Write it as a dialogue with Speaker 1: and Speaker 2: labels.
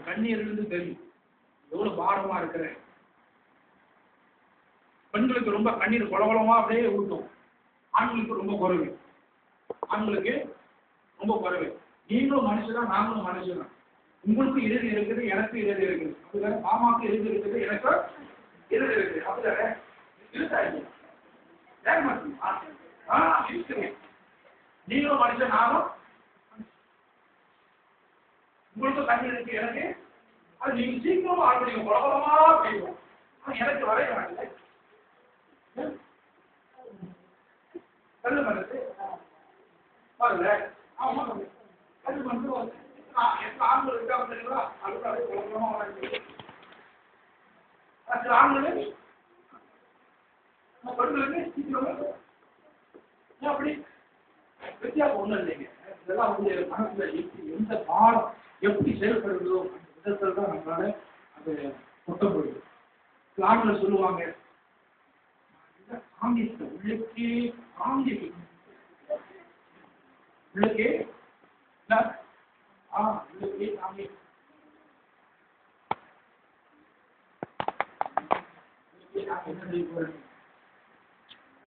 Speaker 1: கண்ணீர் இருந்து தெரியும் எவ்வளவு பாரமா இருக்கிற. பெண்களுக்கு ரொம்ப கண்ணீர் குளகுளமா அப்படியே ஊட்டும், ஆண்களுக்கு ரொம்ப குறைவு. ஆண்களுக்கு ரொம்ப குறைவு. நீங்களும் மனுஷனா, நாங்களும் மனுஷனா. உங்களுக்கு இறுதி இருக்குது, எனக்கு இறுதி இருக்குது. அதுக்காக மாமாவுக்கு இறுதி இருக்குது, எனக்கு இறுதி இருக்குது. அப்படிதானே இருக்காங்க. இருக்கிறேன். நீங்களும் மனுஷன், நானும். உங்களுக்கும் கண்ணீர் இருக்கு, எனக்கு. அது நீங்க சீக்கிரமா ஆரம்பிங்க, குளகுளமா செய்வோம். எனக்கு வரைய வேண்டிய கல்லு மனசு பாருங்க. கல்லு மனசு ஆண்கள் இருக்காங்க தெரியுங்களா? அதுக்கு அப்படியே குளகுளமா வராங்க. ஆண்களுக்கு பெண்களுக்கு சீக்கிரமா அப்படி வித்தியாசம் ஒண்ணும் இல்லைங்க. இதெல்லாம் வந்து மனசுல எந்த பாடம் எப்படி செயல்படுகிறதோ அந்த விதத்துல தான் நம்மளால அது கொட்டப்படுது. ஆண்கள் சொல்லுவாங்க, காமிக்க உள்ளுக்கே காமிக்க உள்ளுக்கே உள்ளுக்கே காமி என்ன செய்ய போறேன்